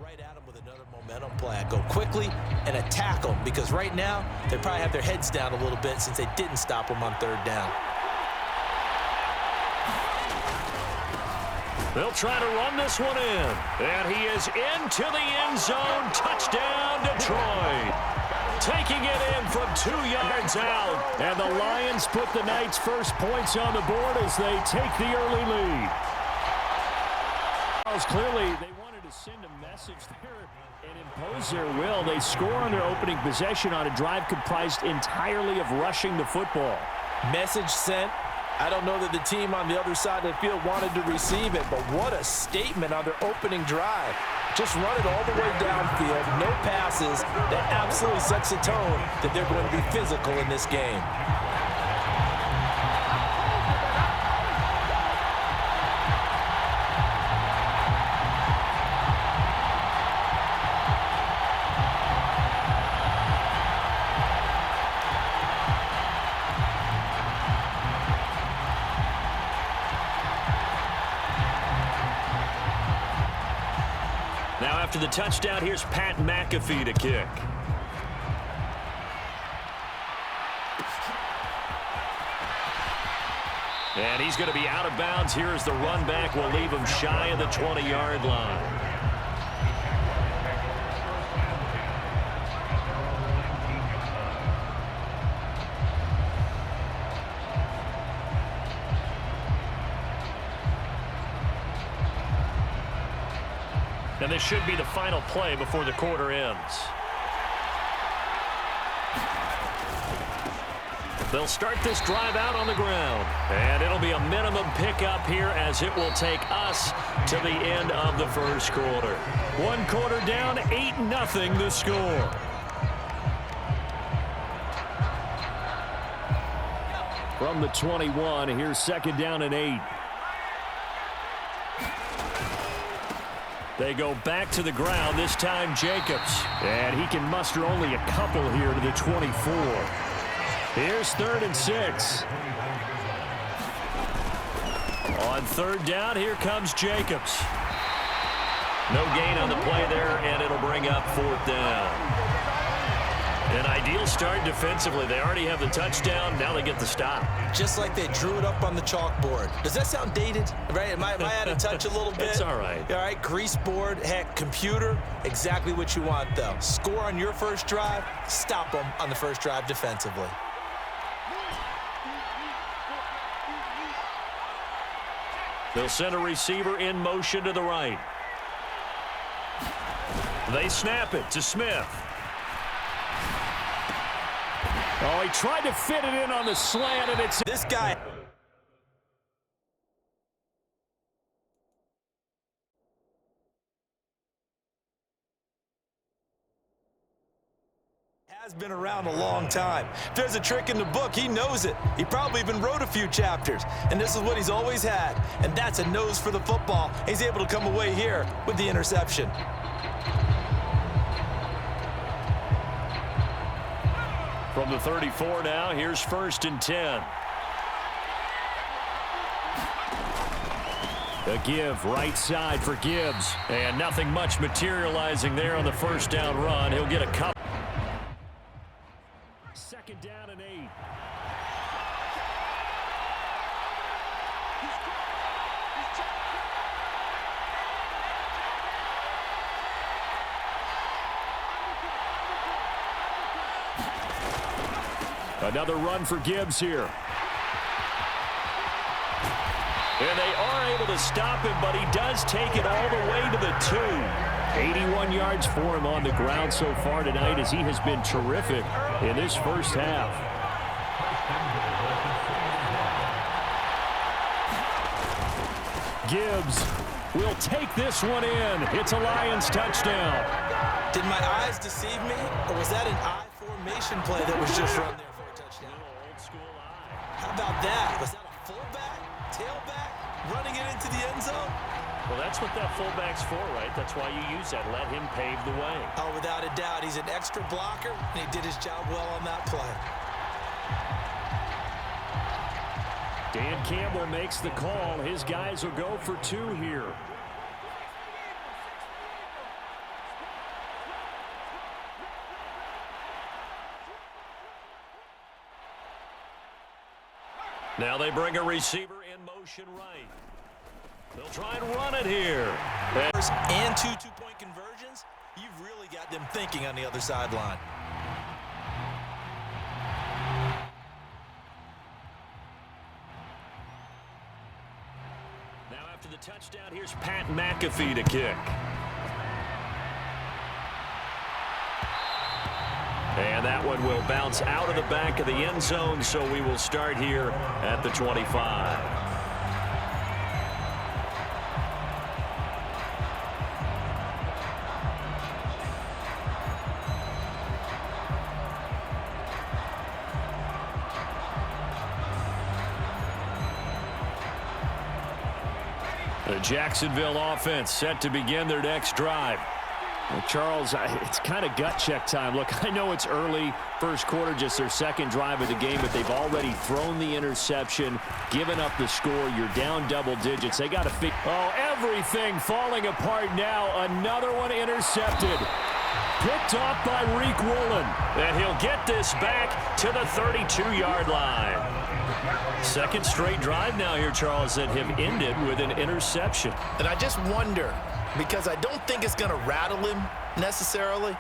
right at them with another momentum play. Go quickly and attack them, because right now they probably have their heads down a little bit since they didn't stop them on third down. They'll try to run this one in. And he is into the end zone. Touchdown, Detroit. Taking it in from 2 yards out. And the Lions put the Knights' first points on the board as they take the early lead. Clearly, they wanted to send a message there and impose their will. They score on their opening possession on a drive comprised entirely of rushing the football. Message sent. I don't know that the team on the other side of the field wanted to receive it, but what a statement on their opening drive. Just run it all the way downfield, no passes. That absolutely sets the tone that they're going to be physical in this game. Now after the touchdown, here's Pat McAfee to kick. And he's going to be out of bounds here as the run back will leave him shy of the 20-yard line. And this should be the final play before the quarter ends. They'll start this drive out on the ground. And it'll be a minimum pickup here as it will take us to the end of the first quarter. 1 quarter down, 8-0 the score. From the 21, here's 2nd down and 8. They go back to the ground, this time Jacobs. And he can muster only a couple here to the 24. Here's 3rd and 6. On 3rd down, here comes Jacobs. No gain on the play there, and it'll bring up 4th down. An ideal start defensively. They already have the touchdown. Now they get the stop. Just like they drew it up on the chalkboard. Does that sound dated? Right? Am I out of touch a little bit? It's all right. All right, grease board, heck, computer, exactly what you want, though. Score on your first drive, stop them on the first drive defensively. They'll send a receiver in motion to the right. They snap it to Smith. Oh, he tried to fit it in on the slant, and it's... This guy... has been around a long time. If there's a trick in the book, he knows it. He probably even wrote a few chapters, and this is what he's always had, and that's a nose for the football. He's able to come away here with the interception. From the 34 now, here's 1st and 10. A give right side for Gibbs. And nothing much materializing there on the 1st down run. He'll get a couple. 2nd down and 8. Another run for Gibbs here. And they are able to stop him, but he does take it all the way to the 2. 81 yards for him on the ground so far tonight as he has been terrific in this first half. Gibbs will take this one in. It's a Lions touchdown. Did my eyes deceive me, or was that an I formation play that was just run there? How about that? Was that a fullback, tailback, running it into the end zone? Well, that's what that fullback's for, right? That's why you use that. Let him pave the way. Oh, without a doubt. He's an extra blocker, and he did his job well on that play. Dan Campbell makes the call. His guys will go for 2 here. Now they bring a receiver in motion right. They'll try and run it here. And two-point conversions, you've really got them thinking on the other sideline. Now after the touchdown, here's Pat McAfee to kick. And that one will bounce out of the back of the end zone, so we will start here at the 25. The Jacksonville offense set to begin their next drive. Well, Charles, it's kind of gut check time. Look, I know it's early, first quarter, just their second drive of the game, but they've already thrown the interception, given up the score. You're down double digits. They got to fix. Oh, everything falling apart now. Another one intercepted. Picked off by Reek Woolen. And he'll get this back to the 32-yard line. Second straight drive now here, Charles, that have ended with an interception. And I just wonder, because I don't think it's going to rattle him necessarily,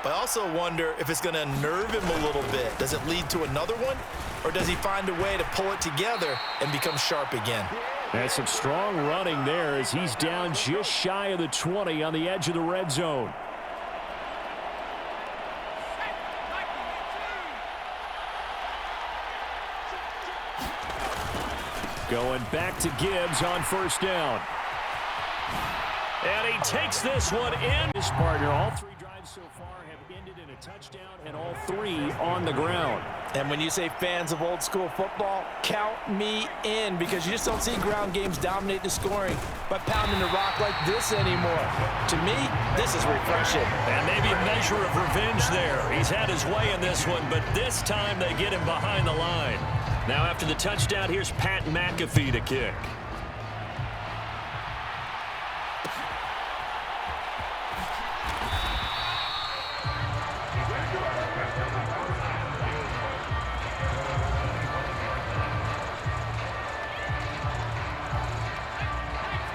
but I also wonder if it's going to unnerve him a little bit. Does it lead to another one, or does he find a way to pull it together and become sharp again? That's some strong running there as he's down just shy of the 20 on the edge of the red zone. Going back to Gibbs on first down. And he takes this one in. His partner, all three drives so far have ended in a touchdown, and all three on the ground. And when you say fans of old school football, count me in, because you just don't see ground games dominate the scoring by pounding the rock like this anymore. To me, this is refreshing. And maybe a measure of revenge there. He's had his way in this one, but this time they get him behind the line. Now after the touchdown, here's Pat McAfee to kick.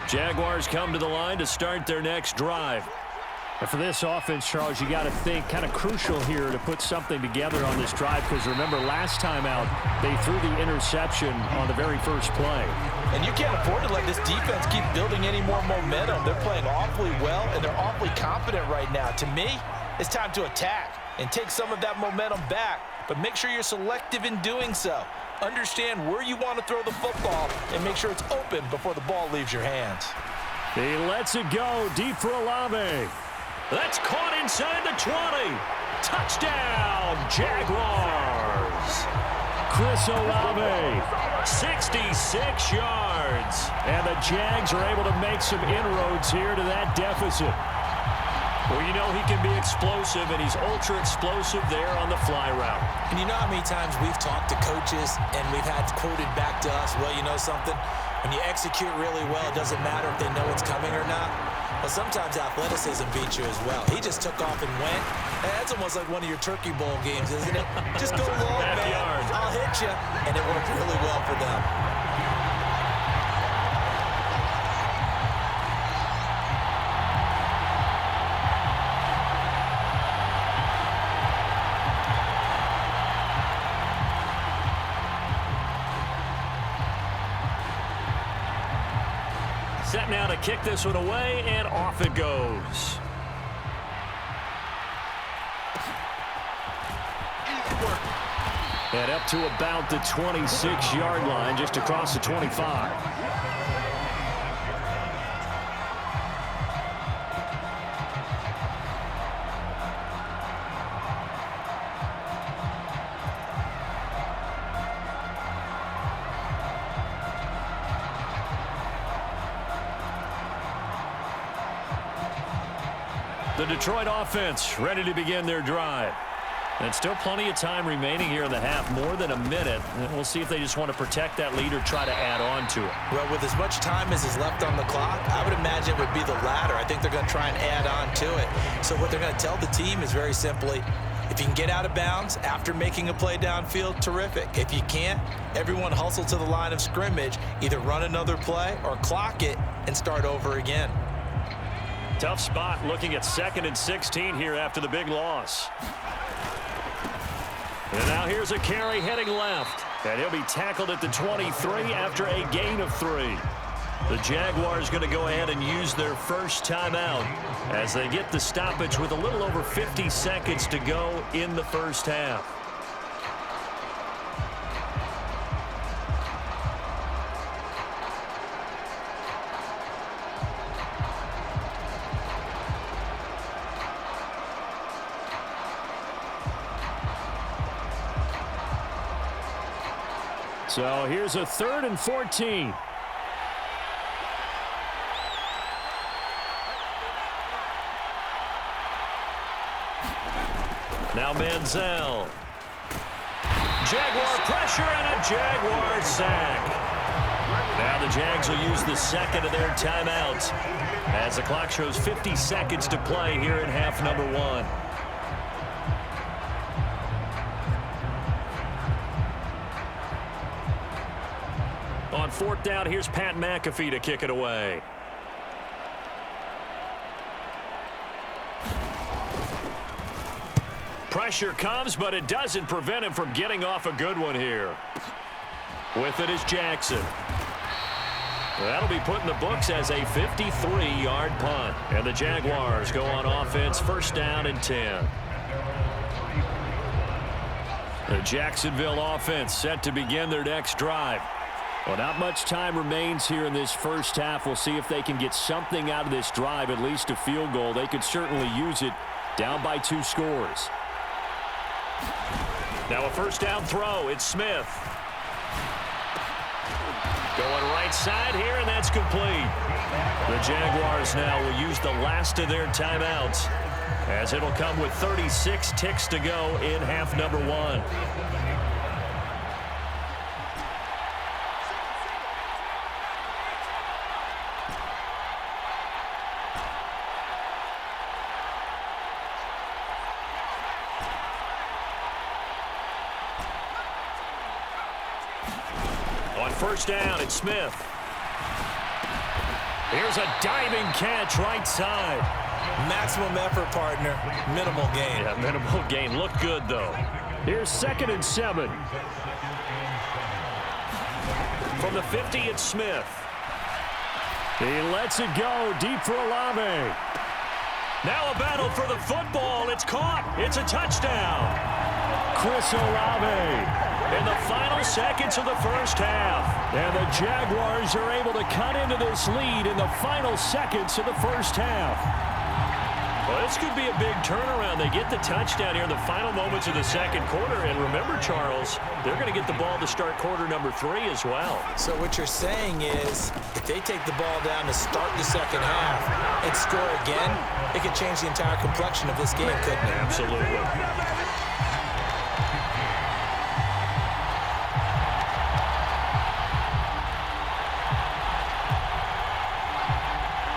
Jaguars come to the line to start their next drive. And for this offense, Charles, you got to think kind of crucial here to put something together on this drive, because remember last time out they threw the interception on the very first play. And you can't afford to let this defense keep building any more momentum. They're playing awfully well, and they're awfully confident right now. To me, it's time to attack and take some of that momentum back, but make sure you're selective in doing so. Understand where you want to throw the football and make sure it's open before the ball leaves your hands. He lets it go deep for Olave. That's caught inside the 20. Touchdown, Jaguars. Chris Olave, 66 yards. And the Jags are able to make some inroads here to that deficit. Well, you know he can be explosive, and he's ultra-explosive there on the fly route. And you know how many times we've talked to coaches and we've had quoted back to us, well, you know something? When you execute really well, it doesn't matter if they know it's coming or not. But sometimes athleticism beats you as well. He just took off and went. And that's almost like one of your Turkey Bowl games, isn't it? Just go long, man. I'll hit you. And it worked really well for them. Set now to kick this one away, and off it goes. And up to about the 26-yard line, just across the 25. The Detroit offense ready to begin their drive. And still plenty of time remaining here in the half, more than a minute. And we'll see if they just want to protect that lead or try to add on to it. Well, with as much time as is left on the clock, I would imagine it would be the latter. I think they're going to try and add on to it. So what they're going to tell the team is very simply, If you can get out of bounds after making a play downfield, terrific. If you can't, everyone hustle to the line of scrimmage, either run another play or clock it and start over again. Tough spot looking at 2nd and 16 here after the big loss. And now here's a carry heading left. And he'll be tackled at the 23 after a gain of 3. The Jaguars going to go ahead and use their first timeout as they get the stoppage with a little over 50 seconds to go in the first half. So here's a 3rd and 14. Now Manziel. Jaguar pressure and a Jaguar sack. Now the Jags will use the 2nd of their timeouts as the clock shows 50 seconds to play here in half number 1. On 4th down, here's Pat McAfee to kick it away. Pressure comes, but it doesn't prevent him from getting off a good one here. With it is Jackson. That'll be put in the books as a 53-yard punt. And the Jaguars go on offense, 1st down and 10. The Jacksonville offense set to begin their next drive. Well, not much time remains here in this first half. We'll see if they can get something out of this drive, at least a field goal. They could certainly use it down by 2 scores. Now a 1st down throw. It's Smith. Going right side here, and that's complete. The Jaguars now will use the last of their timeouts as it'll come with 36 ticks to go in half number 1. On 1st down, it's Smith. Here's a diving catch right side. Maximum effort, partner. Minimal gain. Yeah, minimal gain. Looked good, though. Here's 2nd and 7. From the 50, it's Smith. He lets it go deep for Olave. Now a battle for the football. It's caught. It's a touchdown. Chris Olave in the final seconds of the first half. And the Jaguars are able to cut into this lead in the final seconds of the first half. Well, this could be a big turnaround. They get the touchdown here in the final moments of the second quarter. And remember, Charles, they're going to get the ball to start quarter number 3 as well. So what you're saying is if they take the ball down to start the second half and score again, it could change the entire complexion of this game, couldn't it? Absolutely.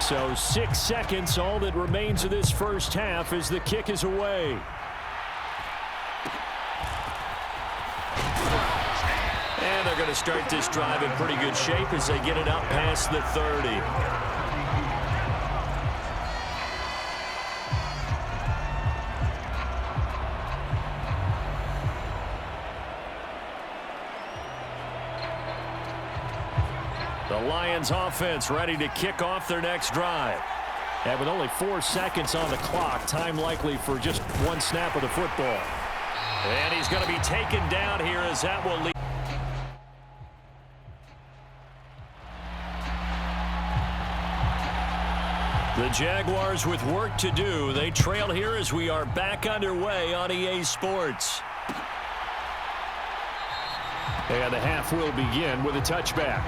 So 6 seconds, all that remains of this first half as the kick is away. And they're going to start this drive in pretty good shape as they get it up past the 30. The Lions offense ready to kick off their next drive. And with only 4 seconds on the clock, time likely for just 1 snap of the football. And he's going to be taken down here as that will lead. The Jaguars with work to do. They trail here as we are back underway on EA Sports. And the half will begin with a touchback.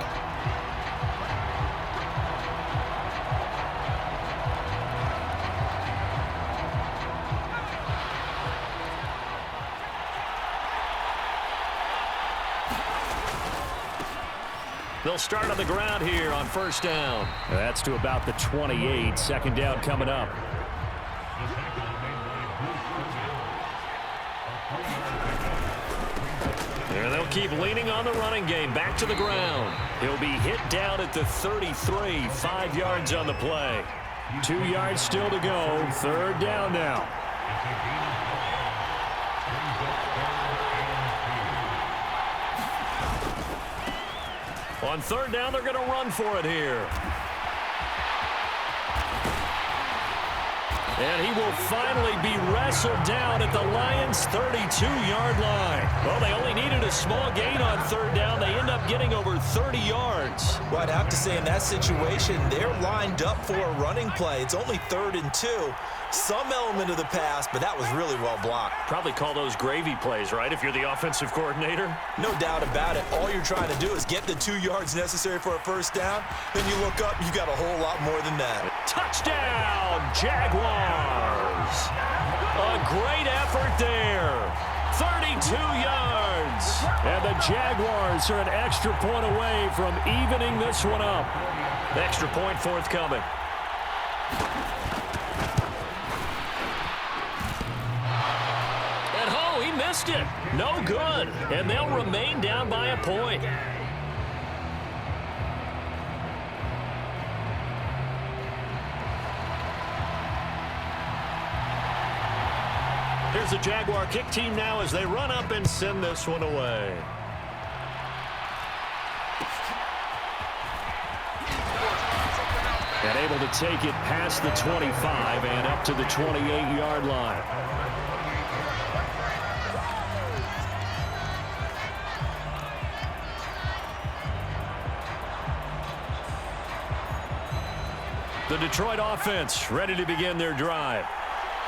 They'll start on the ground here on 1st down. That's to about the 28. 2nd down coming up. And they'll keep leaning on the running game. Back to the ground. He'll be hit down at the 33. 5 yards on the play. 2 yards still to go. Third down now. On third down, they're going to run for it here. And he will finally be wrestled down at the Lions' 32-yard line. Well, they only needed a small gain on third down. They end up getting over 30 yards. Well, I'd have to say in that situation, they're lined up for a running play. It's only 3rd and 2. Some element of the pass, but that was really well blocked. Probably call those gravy plays, right, if you're the offensive coordinator? No doubt about it. All you're trying to do is get the 2 yards necessary for a first down. Then you look up, you got a whole lot more than that. Touchdown, Jaguars. A great effort there. 32 yards. And the Jaguars are an extra point away from evening this one up. Extra point forthcoming. Missed it. No good. And they'll remain down by a point. Here's the Jaguar kick team now as they run up and send this one away. And able to take it past the 25 and up to the 28-yard line. The Detroit offense ready to begin their drive.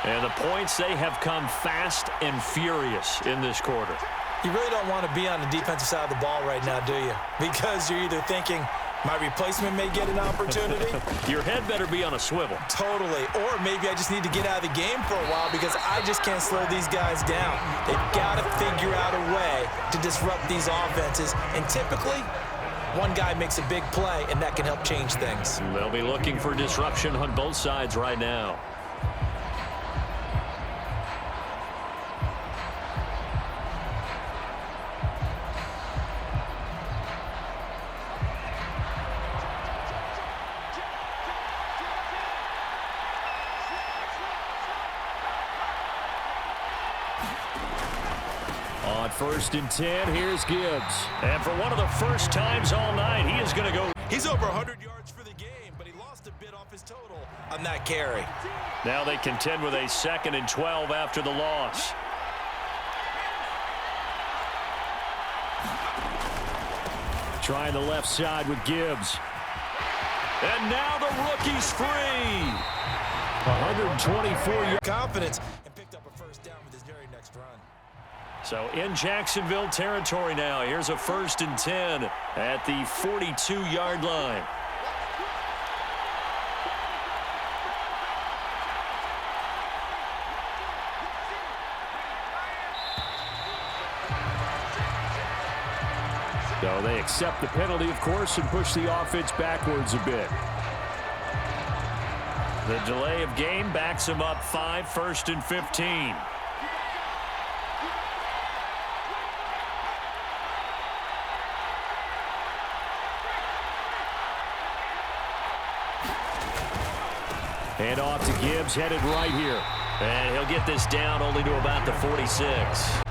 And the points, they have come fast and furious in this quarter. You really don't want to be on the defensive side of the ball right now, do you? Because you're either thinking, my replacement may get an opportunity. Your head better be on a swivel. Totally. Or maybe I just need to get out of the game for a while because I just can't slow these guys down. They've got to figure out a way to disrupt these offenses. And typically, one guy makes a big play, and that can help change things. They'll be looking for disruption on both sides right now. On 1st and 10, here's Gibbs. And for one of the first times all night, he is going to go. He's over 100 yards for the game, but he lost a bit off his total on that carry. Now they contend with a 2nd and 12 after the loss. Trying the left side with Gibbs. And now the rookie's free. 124 yards. Confidence and picked up a first down with his very next run. So in Jacksonville territory now. Here's a 1st and 10 at the 42-yard line. So they accept the penalty, of course, and push the offense backwards a bit. The delay of game backs him up 5, 1st and 15. Hand off to Gibbs, headed right here. And he'll get this down only to about the 46.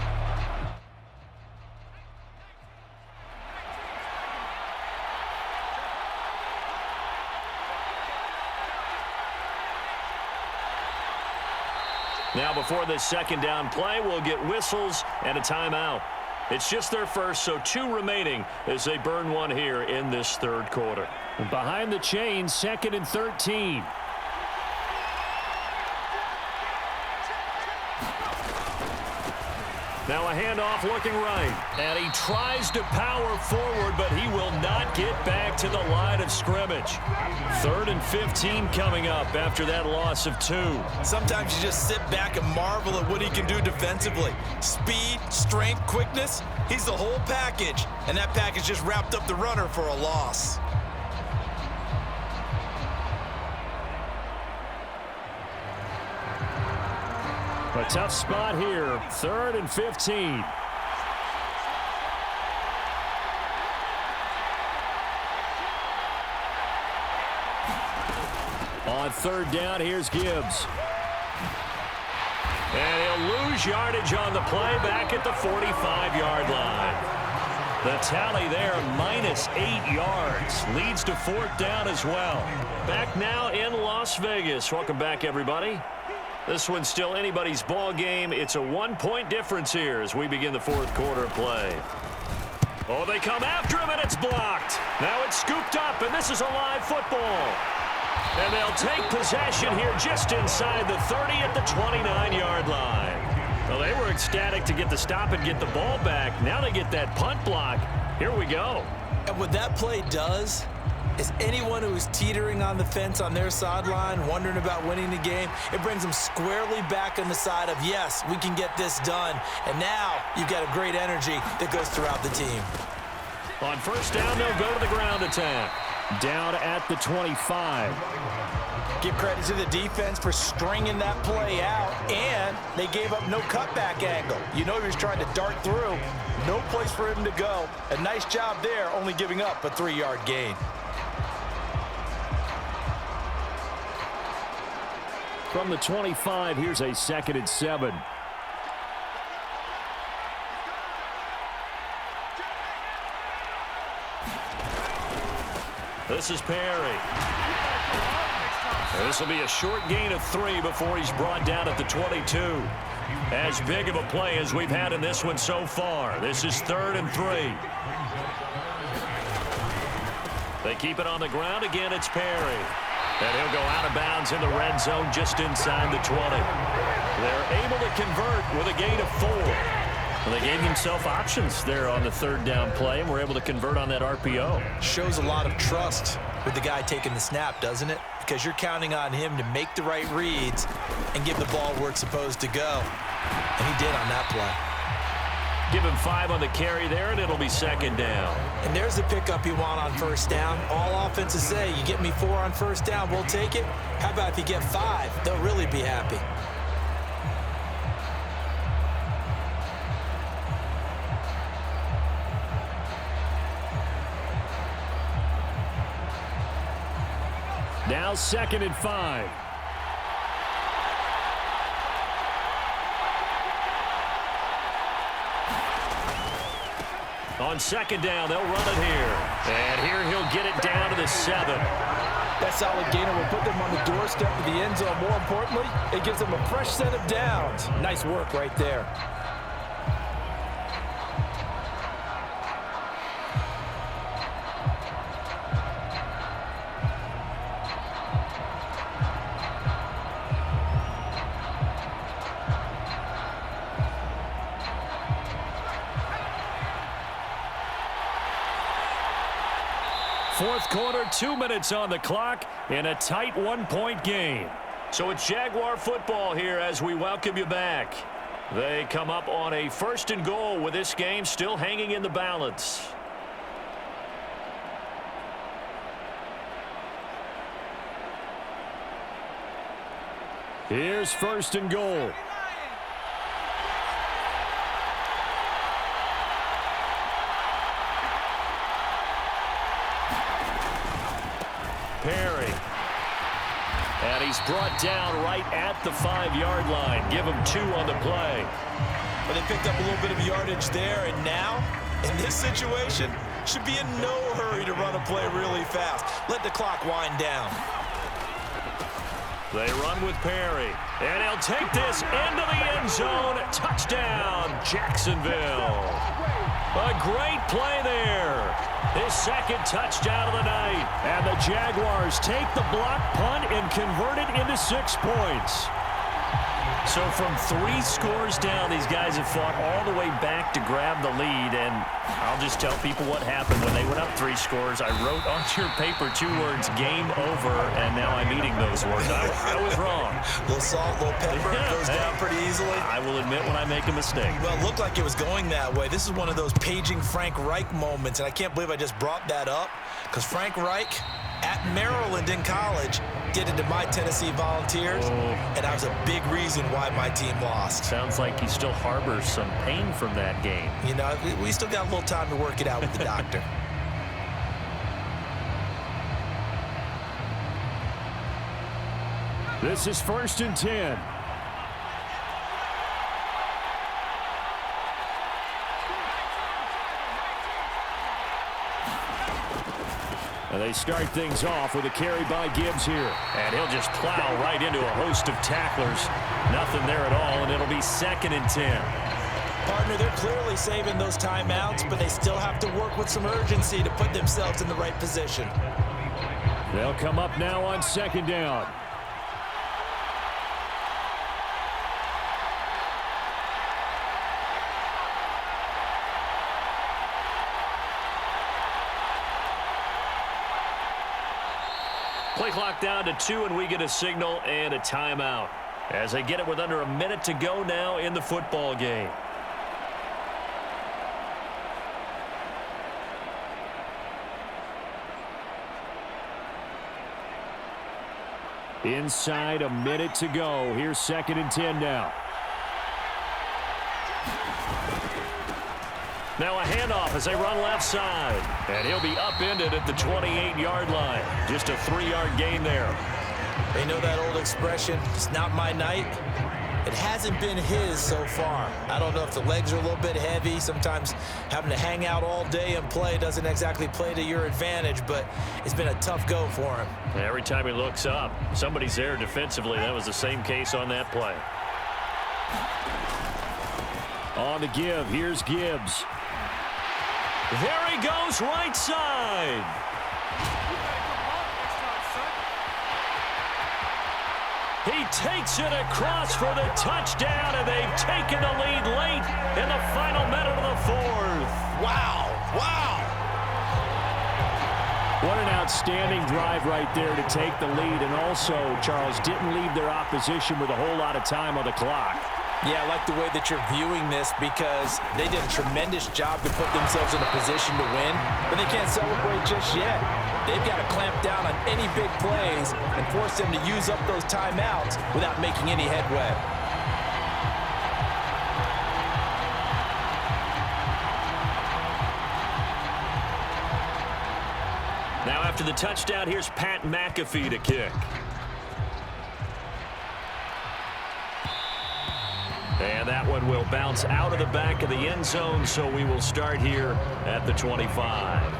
Now before this 2nd down play, we'll get whistles and a timeout. It's just their first, so 2 remaining as they burn one here in this 3rd quarter. Behind the chains, 2nd and 13. Now a handoff looking right. And he tries to power forward, but he will not get back to the line of scrimmage. 3rd and 15 coming up after that loss of 2. Sometimes you just sit back and marvel at what he can do defensively. Speed, strength, quickness, he's the whole package. And that package just wrapped up the runner for a loss. A tough spot here. 3rd and 15. On 3rd down, here's Gibbs. And he'll lose yardage on the play back at the 45-yard line. The tally there, -8 yards. Leads to 4th down as well. Back now in Las Vegas. Welcome back, everybody. This one's still anybody's ball game. It's a 1-point difference here as we begin the 4th quarter play. Oh, they come after him, and it's blocked. Now it's scooped up, and this is a live football. And they'll take possession here just inside the 30 at the 29-yard line. Well, they were ecstatic to get the stop and get the ball back. Now they get that punt block. Here we go. And what that play does is anyone who's teetering on the fence on their sideline, wondering about winning the game, it brings them squarely back on the side of, yes, we can get this done. And now you've got a great energy that goes throughout the team. On 1st down, they'll go to the ground attack. Down at the 25. Give credit to the defense for stringing that play out, and they gave up no cutback angle. You know he was trying to dart through. No place for him to go. A nice job there, only giving up a 3-yard gain. From the 25, here's a 2nd and 7. This is Perry. This will be a short gain of 3 before he's brought down at the 22. As big of a play as we've had in this one so far. This is 3rd and 3. They keep it on the ground. Again, it's Perry. And he'll go out of bounds in the red zone just inside the 20. They're able to convert with a gain of 4. Well, they gave himself options there on the 3rd down play, and were able to convert on that RPO. Shows a lot of trust with the guy taking the snap, doesn't it? Because you're counting on him to make the right reads and give the ball where it's supposed to go. And he did on that play. Give him 5 on the carry there, and it'll be 2nd down. And there's the pickup you want on 1st down. All offenses say, you get me 4 on 1st down, we'll take it. How about if you get 5? They'll really be happy. Now 2nd and 5. On 2nd down, they'll run it here. And here he'll get it down to the 7. That solid gainer will put them on the doorstep of the end zone. More importantly, it gives them a fresh set of downs. Nice work right there. Fourth quarter, 2 minutes on the clock in a tight 1-point game. So it's Jaguar football here as we welcome you back. They come up on a 1st and goal with this game still hanging in the balance. Here's 1st and goal. Perry. And he's brought down right at the 5-yard line. Give him 2 on the play. But they picked up a little bit of yardage there, and now, in this situation, should be in no hurry to run a play really fast. Let the clock wind down. They run with Perry. And he'll take this into the end zone. Touchdown, Jacksonville. A great play there. His 2nd touchdown of the night. And the Jaguars take the block punt and convert it into 6 points. So from 3 scores down, these guys have fought all the way back to grab the lead. And I'll just tell people what happened when they went up 3 scores. I wrote on your paper 2 words, game over, and now I'm eating those words. I was wrong. A little salt, a little pepper, it goes down pretty easily. I will admit when I make a mistake. Well, it looked like it was going that way. This is one of those paging Frank Reich moments, and I can't believe I just brought that up, because Frank Reich, at Maryland in college, did it to my Tennessee Volunteers, and that was a big reason why my team lost. Sounds like he still harbors some pain from that game. You know, we still got a little time to work it out with the doctor. This is 1st and 10. And they start things off with a carry by Gibbs here. And he'll just plow right into a host of tacklers. Nothing there at all, and it'll be 2nd and 10. Partner, they're clearly saving those timeouts, but they still have to work with some urgency to put themselves in the right position. They'll come up now on 2nd down. Play clock down to 2, and we get a signal and a timeout as they get it with under a minute to go now in the football game. Inside a minute to go. Here's 2nd and 10 now. Now a handoff as they run left side. And he'll be upended at the 28-yard line. Just a 3-yard gain there. They know that old expression, it's not my night. It hasn't been his so far. I don't know if the legs are a little bit heavy. Sometimes having to hang out all day and play doesn't exactly play to your advantage, but it's been a tough go for him. Every time he looks up, somebody's there defensively. That was the same case on that play. On the give, here's Gibbs. There he goes, right side. He takes it across for the touchdown, and they've taken the lead late in the final minute of the 4th. Wow, wow. What an outstanding drive right there to take the lead, and also, Charles, didn't leave their opposition with a whole lot of time on the clock. Yeah, I like the way that you're viewing this because they did a tremendous job to put themselves in a position to win, but they can't celebrate just yet. They've got to clamp down on any big plays and force them to use up those timeouts without making any headway. Now after the touchdown, here's Pat McAfee to kick. And that one will bounce out of the back of the end zone, so we will start here at the 25.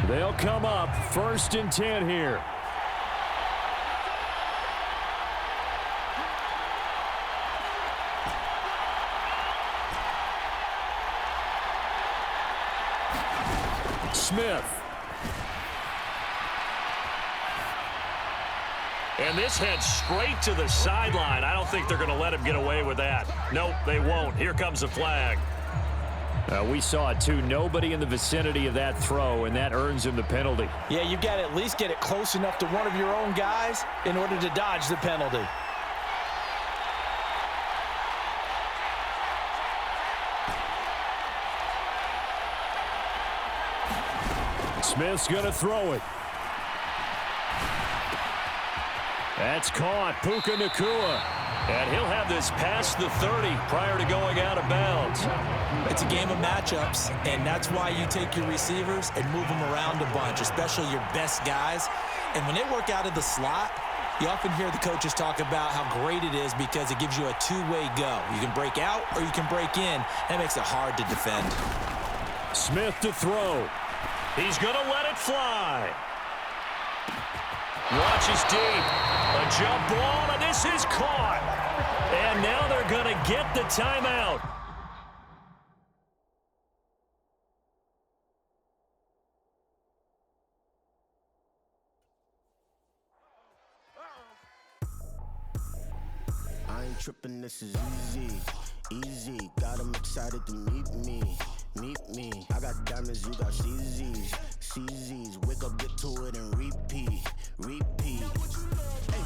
They'll come up 1st and 10 here. Smith. And this heads straight to the sideline. I don't think they're going to let him get away with that. Nope, they won't. Here comes the flag. We saw it too. Nobody in the vicinity of that throw, and that earns him the penalty. Yeah, you've got to at least get it close enough to one of your own guys in order to dodge the penalty. Smith's going to throw it. That's caught. Puka Nacua. And he'll have this past the 30 prior to going out of bounds. It's a game of matchups, and that's why you take your receivers and move them around a bunch, especially your best guys. And when they work out of the slot, you often hear the coaches talk about how great it is because it gives you a two-way go. You can break out or you can break in. That makes it hard to defend. Smith to throw. He's going to let it fly. Watches deep. A jump ball, and this is caught. And now they're going to get the timeout. I ain't tripping, this is easy. Easy, got them excited to meet me. Meet me. I got diamonds, you got CZs. CZs, wake up, get to it, and repeat. Repeat. Hey,